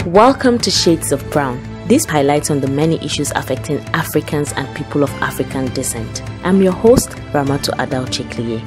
Welcome to Shades of Brown. This highlights on the many issues affecting Africans and people of African descent. I'm your host, Ramato Adao-Chikliye.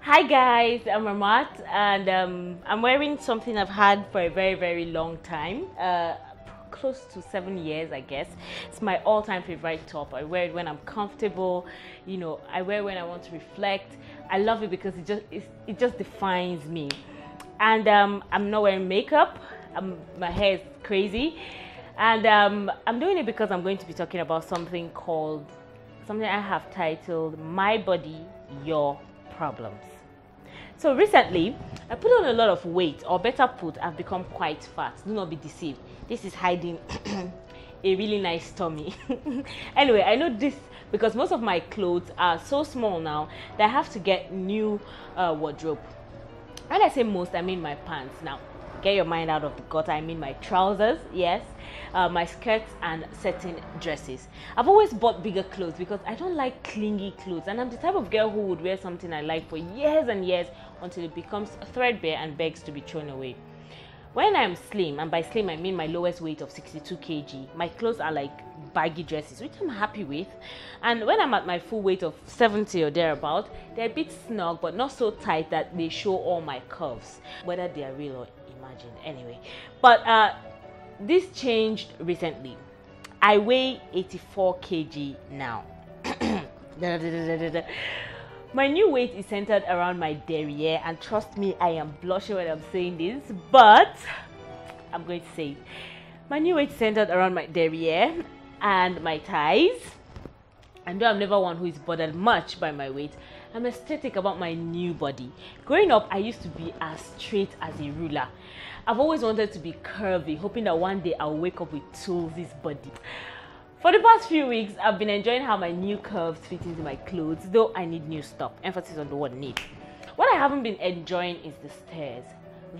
Hi guys, I'm Ramat and I'm wearing something I've had for a very long time. Close to 7 years, I guess. It's my all-time favorite top. I wear it when I'm comfortable, I wear it when I want to reflect. I love it because it just defines me. And I'm not wearing makeup. My hair is crazy, and I'm doing it because I'm going to be talking about something I have titled "My Body, Your Problems." So recently, I put on a lot of weight, or better put, I've become quite fat. Do not be deceived. This is hiding a really nice tummy. Anyway, I know this because most of my clothes are so small now that I have to get new wardrobe. When I say most, I mean my pants. Now, get your mind out of the gutter. I mean my trousers, yes, my skirts and certain dresses. I've always bought bigger clothes because I don't like clingy clothes, and I'm the type of girl who would wear something I like for years and years until it becomes threadbare and begs to be thrown away. When I'm slim, and by slim I mean my lowest weight of 62 kg, my clothes are like baggy dresses, which I'm happy with. And when I'm at my full weight of 70 or thereabout, they're a bit snug but not so tight that they show all my curves, whether they are real or imagined anyway. But this changed recently. I weigh 84 kg now. My new weight is centered around my derriere, and trust me, I am blushing when I'm saying this, but I'm going to say it. My new weight is centered around my derriere and my thighs. And though I'm never one who is bothered much by my weight, I'm ecstatic about my new body. Growing up, I used to be as straight as a ruler. I've always wanted to be curvy, hoping that one day I'll wake up with Toolsy's body. For the past few weeks, I've been enjoying how my new curves fit into my clothes, though I need new stuff. Emphasis on the word need. What I haven't been enjoying is the stares.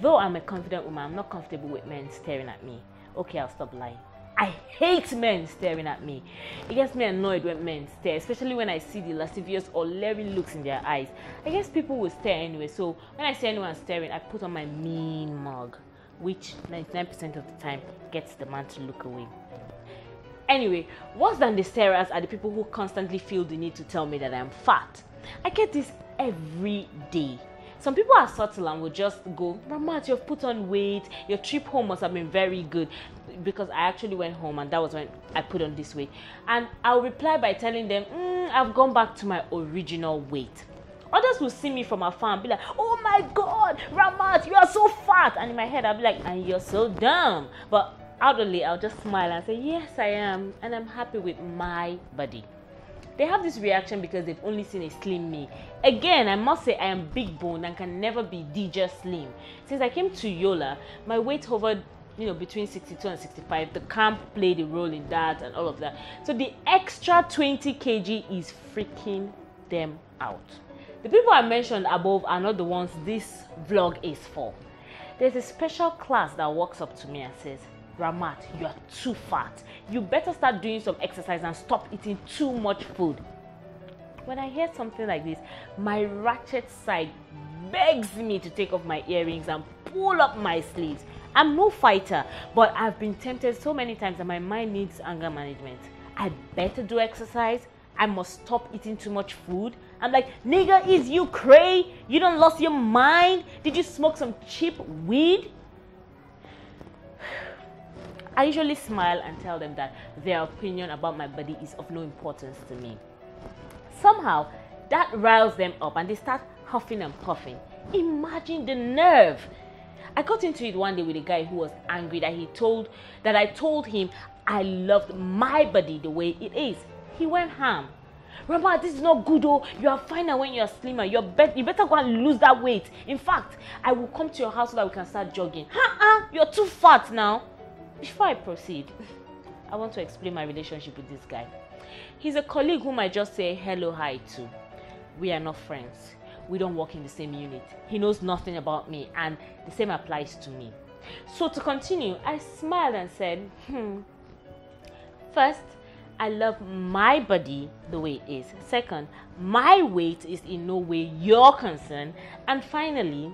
Though I'm a confident woman, I'm not comfortable with men staring at me. Okay, I'll stop lying. I hate men staring at me. It gets me annoyed when men stare, especially when I see the lascivious or leery looks in their eyes. I guess people will stare anyway, so when I see anyone staring, I put on my mean mug, which 99% of the time gets the man to look away. Anyway, worse than the starers are the people who constantly feel the need to tell me that I'm fat. I get this every day. Some people are subtle and will just go, Ramat, you've put on weight, your trip home must have been very good. Because I actually went home and that was when I put on this weight. And I'll reply by telling them, I've gone back to my original weight. Others will see me from afar and be like, oh my God, Ramat, you are so fat. And in my head, I'll be like, and you're so dumb. But outwardly, I'll just smile and say, yes, I am, and I'm happy with my body. They have this reaction because they've only seen a slim me. Again, I must say I am big boned and can never be DJ slim. Since I came to Yola, my weight hovered between 62 and 65. The camp played a role in that and all of that. So the extra 20 kg is freaking them out. The people I mentioned above are not the ones this vlog is for. There's a special class that walks up to me and says, Ramat, you are too fat. You better start doing some exercise and stop eating too much food. When I hear something like this, my ratchet side begs me to take off my earrings and pull up my sleeves. I'm no fighter, but I've been tempted so many times that my mind needs anger management. I better do exercise. I must stop eating too much food. I'm like, nigga, is you cray? You done lost your mind? Did you smoke some cheap weed? I usually smile and tell them that their opinion about my body is of no importance to me. Somehow, that riles them up and they start huffing and puffing. Imagine the nerve. I got into it one day with a guy who was angry that I told him I loved my body the way it is. He went ham. Ramat, this is not good, oh. You are finer when you are slimmer. You better go and lose that weight. In fact, I will come to your house so that we can start jogging. You're too fat now. Before I proceed, I want to explain my relationship with this guy. He's a colleague whom I just say hello, hi to. We are not friends. We don't work in the same unit. He knows nothing about me, and the same applies to me. So to continue, I smiled and said, First, I love my body the way it is. Second, my weight is in no way your concern. And finally,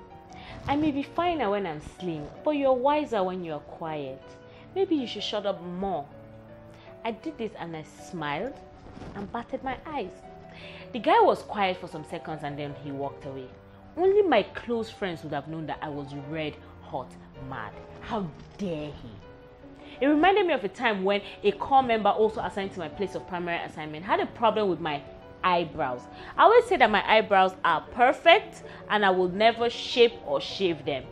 I may be finer when I'm slim, but you're wiser when you're quiet. Maybe you should shut up more. I did this and I smiled and batted my eyes. The guy was quiet for some seconds and then he walked away. Only my close friends would have known that I was red hot mad. How dare he? It reminded me of a time when a core member also assigned to my place of primary assignment had a problem with my eyebrows. I always say that my eyebrows are perfect and I will never shape or shave them.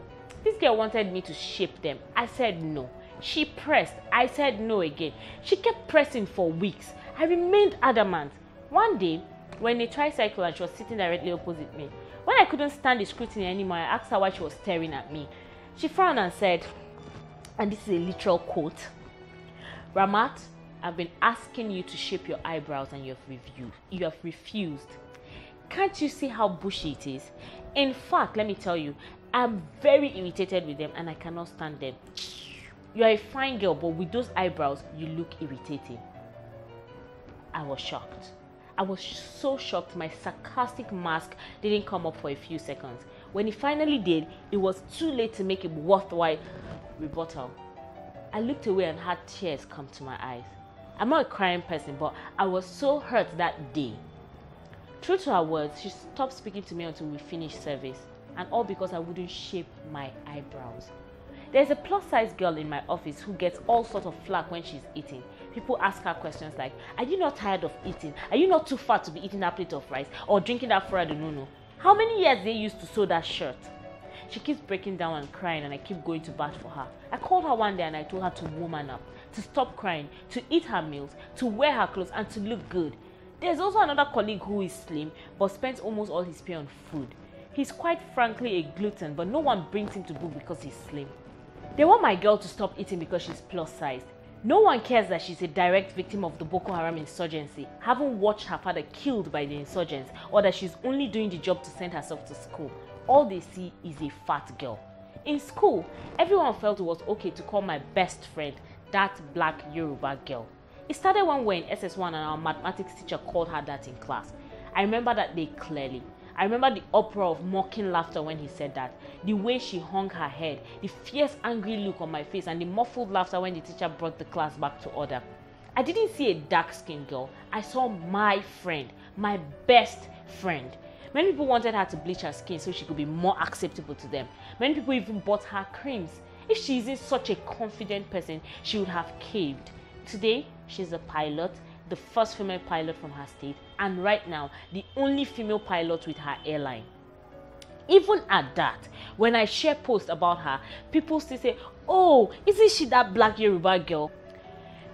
This girl wanted me to shape them. I said no. She pressed. I said no again. She kept pressing for weeks. I remained adamant. One day, when a tricycle and she was sitting directly opposite me, when I couldn't stand the scrutiny anymore, I asked her why she was staring at me. She frowned and said, and this is a literal quote, "Ramat, I've been asking you to shape your eyebrows and you have refused. Can't you see how bushy it is? In fact, let me tell you, I'm very irritated with them and I cannot stand them. You are a fine girl, but with those eyebrows, you look irritating." I was shocked. I was so shocked my sarcastic mask didn't come up for a few seconds. When it finally did, it was too late to make a worthwhile rebuttal. I looked away and had tears come to my eyes. I'm not a crying person, but I was so hurt that day. True to her words, she stopped speaking to me until we finished service, and all because I wouldn't shape my eyebrows. There's a plus-size girl in my office who gets all sorts of flack when she's eating. People ask her questions like, "Are you not tired of eating? Are you not too fat to be eating that plate of rice or drinking that Fura de Nuno? How many years they used to sew that shirt?" She keeps breaking down and crying and I keep going to bat for her. I called her one day and I told her to woman up, to stop crying, to eat her meals, to wear her clothes and to look good. There's also another colleague who is slim but spends almost all his pay on food. He's quite frankly a glutton, but no one brings him to book because he's slim. They want my girl to stop eating because she's plus-sized. No one cares that she's a direct victim of the Boko Haram insurgency, having watched her father killed by the insurgents, or that she's only doing the job to send herself to school. All they see is a fat girl. In school, everyone felt it was okay to call my best friend that black Yoruba girl. It started when we were in SS1 and our mathematics teacher called her that in class. I remember that day clearly. I remember the uproar of mocking laughter when he said that, the way she hung her head, the fierce angry look on my face and the muffled laughter when the teacher brought the class back to order. I didn't see a dark-skinned girl. I saw my friend, my best friend. Many people wanted her to bleach her skin so she could be more acceptable to them. Many people even bought her creams. If she isn't such a confident person, she would have caved. Today, she's a pilot, the first female pilot from her state, and right now, the only female pilot with her airline. Even at that, when I share posts about her, people still say, "Oh, isn't she that black Yoruba girl?"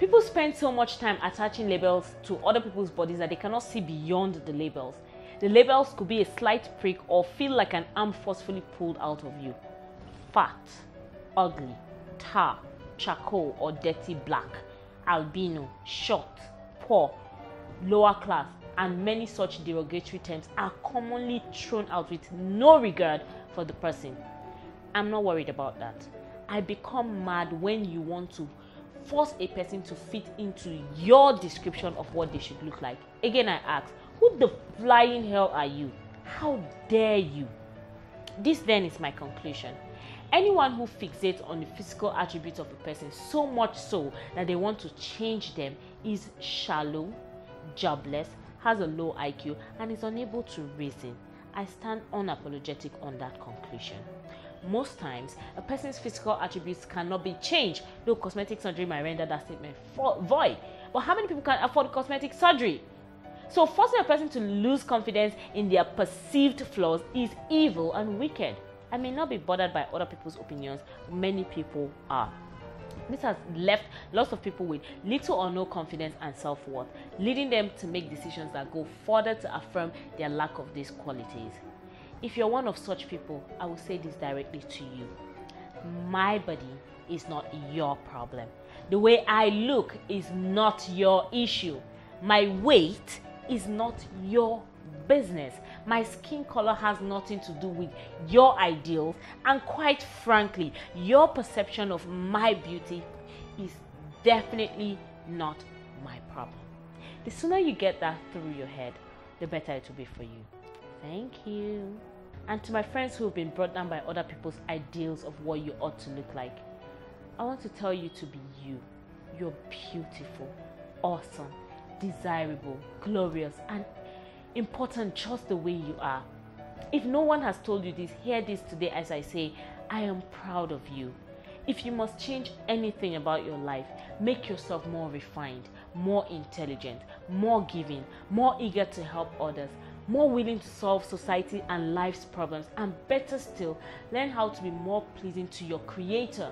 People spend so much time attaching labels to other people's bodies that they cannot see beyond the labels. The labels could be a slight prick or feel like an arm forcefully pulled out of you. Fat, ugly, tar, charcoal or dirty black, albino, short, poor, lower class, and many such derogatory terms are commonly thrown out with no regard for the person. I'm not worried about that. I become mad when you want to force a person to fit into your description of what they should look like. Again, I ask, who the flying hell are you? How dare you? This then is my conclusion. Anyone who fixates on the physical attributes of a person so much so that they want to change them is shallow, jobless, has a low IQ, and is unable to reason. I stand unapologetic on that conclusion. Most times, a person's physical attributes cannot be changed, though cosmetic surgery might render that statement void. But how many people can afford cosmetic surgery? So forcing a person to lose confidence in their perceived flaws is evil and wicked. I may not be bothered by other people's opinions, but many people are. This has left lots of people with little or no confidence and self-worth, leading them to make decisions that go further to affirm their lack of these qualities. If you're one of such people, I will say this directly to you. My body is not your problem. The way I look is not your issue. My weight is not your business. My skin color has nothing to do with your ideals, and quite frankly, your perception of my beauty is definitely not my problem. The sooner you get that through your head, the better it will be for you. Thank you. And to my friends who have been brought down by other people's ideals of what you ought to look like, I want to tell you to be you. You're beautiful, awesome, desirable, glorious, and important just the way you are. If no one has told you this, hear this today as I say, I am proud of you. If you must change anything about your life, make yourself more refined, more intelligent, more giving, more eager to help others, more willing to solve society and life's problems, and better still, learn how to be more pleasing to your Creator,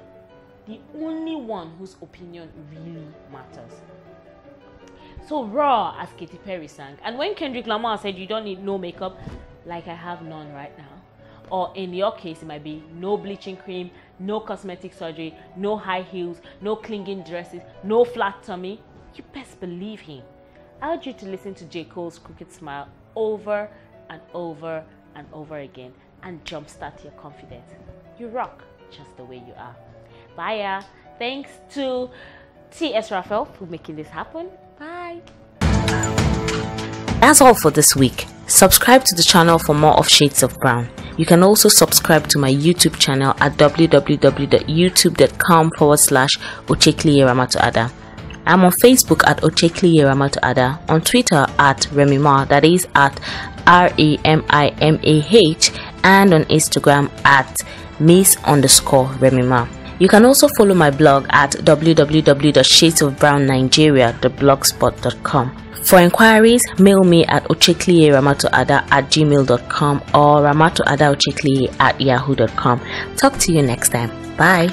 the only one whose opinion really matters. So raw, as Katy Perry sang. And when Kendrick Lamar said you don't need no makeup, like I have none right now. Or in your case, it might be no bleaching cream, no cosmetic surgery, no high heels, no clinging dresses, no flat tummy. You best believe him. I urge you to listen to J.Cole's Crooked Smile over and over and over again and jumpstart your confidence. You rock just the way you are. Bye. Thanks to T.S. Raphael for making this happen. Bye. That's all for this week. Subscribe to the channel for more of Shades of Brown. You can also subscribe to my YouTube channel at www.youtube.com/Ochekliye Ramatoada. I'm on Facebook at Ochekliye Ramatoada, on Twitter at Remimah, that is at RAMIMAH, and on Instagram at Miss_Remimah. You can also follow my blog at www.shadesofbrownnigeria.blogspot.com. For inquiries, mail me at ochekliyeramatoada@gmail.com or ramatoadaochekliye@yahoo.com. Talk to you next time. Bye.